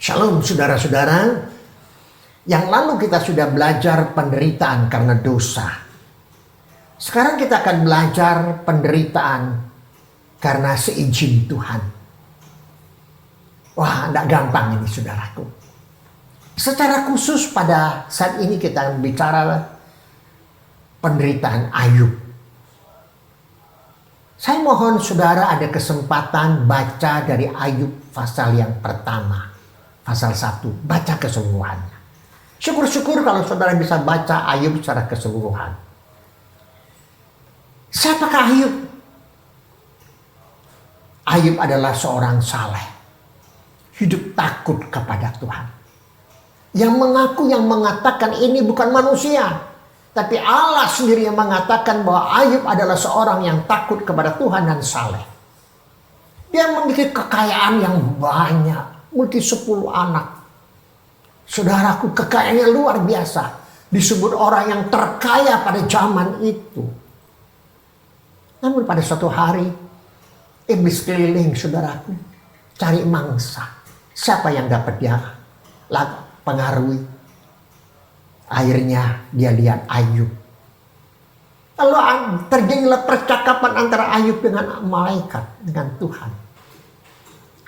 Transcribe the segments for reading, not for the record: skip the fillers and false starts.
Shalom saudara-saudara. Yang lalu kita sudah belajar penderitaan karena dosa. Sekarang kita akan belajar penderitaan karena seizin Tuhan. Wah, tidak gampang ini saudaraku. Secara khusus pada saat ini kita bicara penderitaan Ayub. Saya mohon saudara ada kesempatan baca dari Ayub pasal yang pertama. Pasal 1, baca keseluruhannya. Syukur-syukur kalau saudara bisa baca Ayub secara keseluruhan. Siapakah Ayub? Ayub adalah seorang saleh. Hidup takut kepada Tuhan. Yang mengaku, yang mengatakan ini bukan manusia. Tapi Allah sendiri yang mengatakan bahwa Ayub adalah seorang yang takut kepada Tuhan dan saleh. Dia memiliki kekayaan yang banyak. Multi 10 anak. Saudaraku, kekayaannya luar biasa. Disebut orang yang terkaya pada zaman itu. Namun pada suatu hari, iblis keliling saudaraku. Cari mangsa. Siapa yang dapat dia pengaruhi? Akhirnya dia lihat Ayub. Lalu terjadilah percakapan antara Ayub dengan malaikat, dengan Tuhan.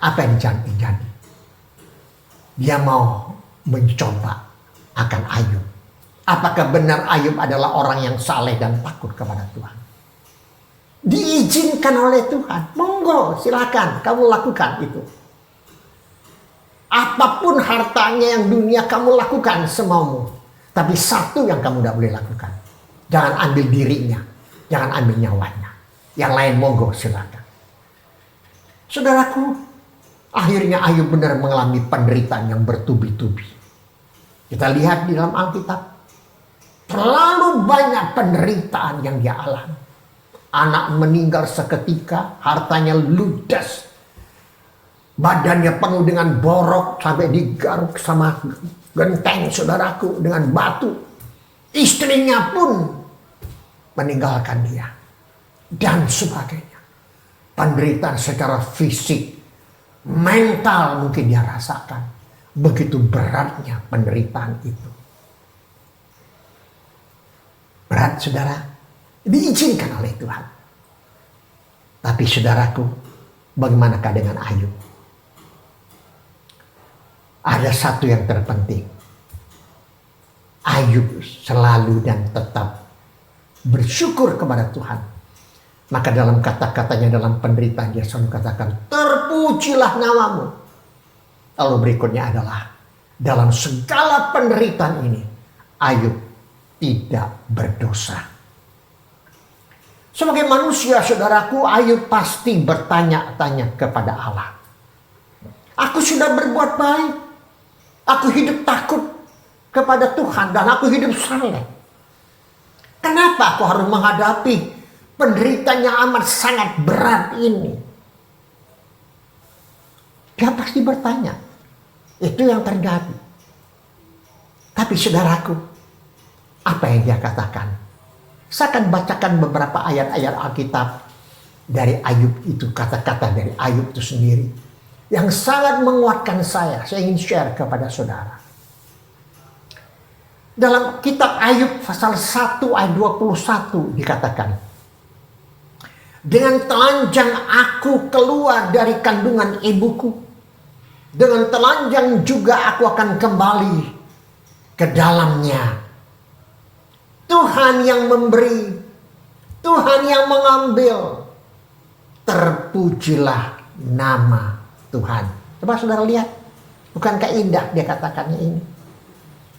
Apa yang jadi? Dia mau mencoba akan Ayub. Apakah benar Ayub adalah orang yang saleh dan takut kepada Tuhan? Diizinkan oleh Tuhan. Monggo, silakan kamu lakukan itu. Apapun hartanya yang dunia kamu lakukan semaumu. Tapi satu yang kamu tidak boleh lakukan. Jangan ambil dirinya. Jangan ambil nyawanya. Yang lain monggo silakan. Saudaraku, akhirnya Ayub benar mengalami penderitaan yang bertubi-tubi. Kita lihat di dalam Alkitab. Terlalu banyak penderitaan yang dia alami. Anak meninggal seketika, hartanya ludes. Badannya penuh dengan borok sampai digaruk sama genteng saudaraku dengan batu. Istrinya pun meninggalkan dia. Dan sebagainya. Penderitaan secara fisik. Mental mungkin dia rasakan. Begitu beratnya penderitaan itu. Berat saudara. Diizinkan oleh Tuhan. Tapi saudaraku, bagaimanakah dengan Ayub? Ada satu yang terpenting. Ayub selalu dan tetap bersyukur kepada Tuhan. Maka dalam kata-katanya dalam penderitaan dia selalu katakan, terpujilah namamu. Lalu berikutnya adalah, dalam segala penderitaan ini, Ayub tidak berdosa. Sebagai manusia saudaraku, Ayub pasti bertanya-tanya kepada Allah. Aku sudah berbuat baik. Aku hidup takut kepada Tuhan dan aku hidup saleh. Kenapa aku harus menghadapi penderitaan yang amat sangat berat ini? Dia pasti bertanya. Itu yang terjadi. Tapi saudaraku, apa yang dia katakan? Saya akan bacakan beberapa ayat-ayat Alkitab dari Ayub itu, kata-kata dari Ayub itu sendiri. Yang sangat menguatkan saya ingin share kepada saudara. Dalam kitab Ayub pasal 1 ayat 21 dikatakan, dengan telanjang aku keluar dari kandungan ibuku. Dengan telanjang juga aku akan kembali ke dalamnya. Tuhan yang memberi, Tuhan yang mengambil. Terpujilah nama Tuhan. Coba saudara lihat. Bukankah indah dia katakannya ini.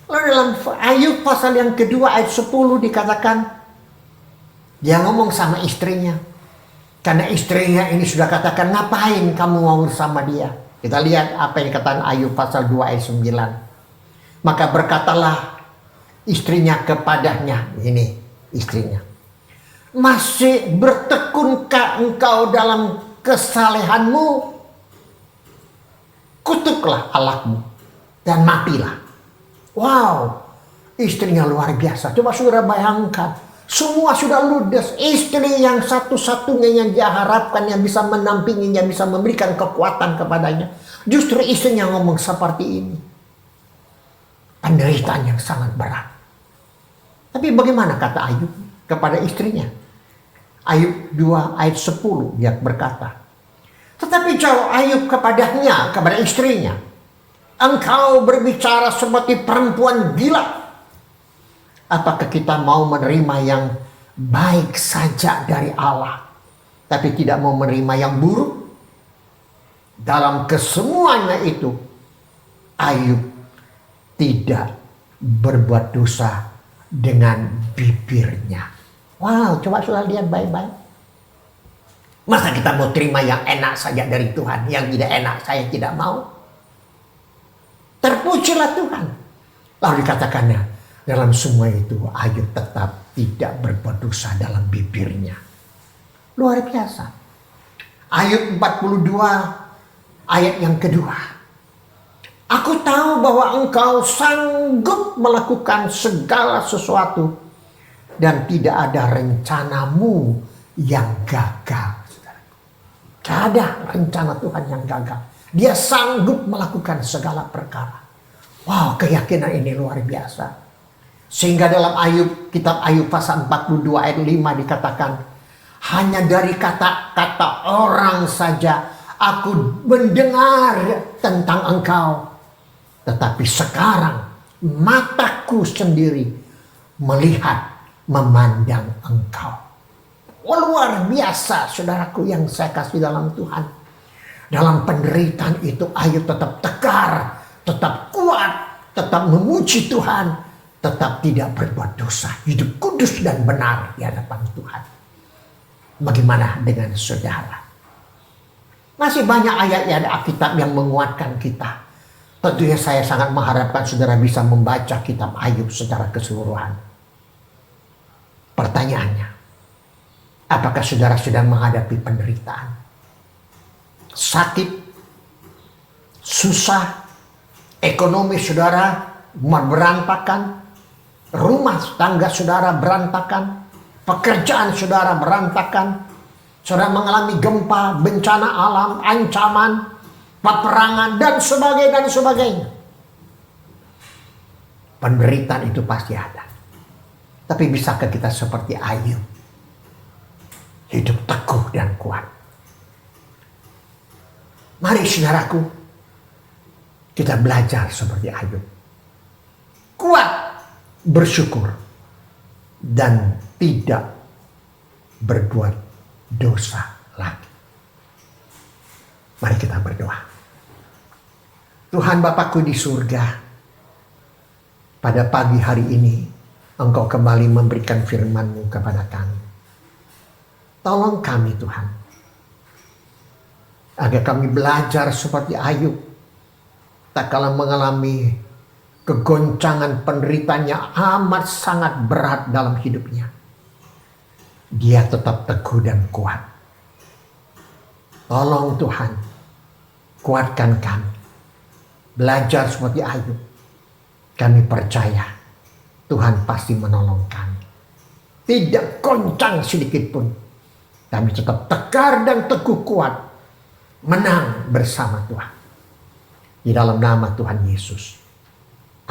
Lalu dalam Ayub pasal yang kedua ayat 10 dikatakan. Dia ngomong sama istrinya. Karena istrinya ini sudah katakan, ngapain kamu mau bersama dia? Kita lihat apa yang dikatakan Ayub pasal 2 ayat 9. Maka berkatalah istrinya kepadanya. Ini istrinya. Masih bertekunkah engkau dalam kesalehanmu? Kutuklah Allahmu dan matilah. Wow, istrinya luar biasa. Coba saudara bayangkan. Semua sudah ludes. Istri yang satu-satunya yang dia harapkan, yang bisa menampinginya, bisa memberikan kekuatan kepadanya. Justru istrinya ngomong seperti ini. Penderitaan yang sangat berat. Tapi bagaimana kata Ayub kepada istrinya? Ayub 2 ayat 10 dia berkata, tetapi jawab Ayub kepadanya, kepada istrinya, engkau berbicara seperti perempuan gila. Apakah kita mau menerima yang baik saja dari Allah, tapi tidak mau menerima yang buruk? Dalam kesemuanya itu, Ayub tidak berbuat dosa dengan bibirnya. Wow, coba sudah lihat baik-baik. Masa kita mau terima yang enak saja dari Tuhan, yang tidak enak saya tidak mau? Terpujilah Tuhan. Lalu dikatakannya, dalam semua itu Ayub tetap tidak berbuat dosa dalam bibirnya. Luar biasa. Ayub 42 ayat yang kedua. Aku tahu bahwa engkau sanggup melakukan segala sesuatu dan tidak ada rencanamu yang gagal. Tidak ada rencana Tuhan yang gagal. Dia sanggup melakukan segala perkara. Wow, keyakinan ini luar biasa. Sehingga dalam Ayub, kitab Ayub pasal 42 ayat 5 dikatakan, hanya dari kata-kata orang saja aku mendengar tentang engkau. Tetapi sekarang mataku sendiri melihat, memandang engkau. Oh, luar biasa saudaraku yang saya kasih dalam Tuhan. Dalam penderitaan itu Ayub tetap tegar, tetap kuat, tetap memuji Tuhan, tetap tidak berbuat dosa, hidup kudus dan benar di hadapan Tuhan. Bagaimana dengan saudara? Masih banyak ayat-ayat Alkitab yang menguatkan kita. Tentunya saya sangat mengharapkan saudara bisa membaca kitab Ayub secara keseluruhan. Pertanyaannya, apakah saudara sedang menghadapi penderitaan? Sakit, susah, ekonomi saudara berantakan, rumah tangga saudara berantakan, pekerjaan saudara berantakan, saudara mengalami gempa, bencana alam, ancaman, peperangan, dan sebagainya. Penderitaan itu pasti ada. Tapi bisakah kita seperti Ayub? Hidup teguh dan kuat. Mari saudaraku, kita belajar seperti Ayub. Kuat, bersyukur, dan tidak berbuat dosa lagi. Mari kita berdoa. Tuhan Bapakku di surga, pada pagi hari ini Engkau kembali memberikan firman-Mu kepada kami. Tolong kami Tuhan, agar kami belajar seperti Ayub, tak kalah mengalami kegoncangan penderitaan yang amat sangat berat dalam hidupnya. Dia tetap teguh dan kuat. Tolong Tuhan, kuatkan kami. Belajar seperti Ayub. Kami percaya Tuhan pasti menolong kami. Tidak goncang sedikit pun. Kami tetap tegar dan teguh kuat. Menang bersama Tuhan. Di dalam nama Tuhan Yesus.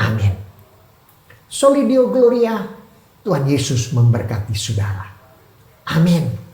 Amin. Soli Deo Gloria. Tuhan Yesus memberkati saudara. Amin.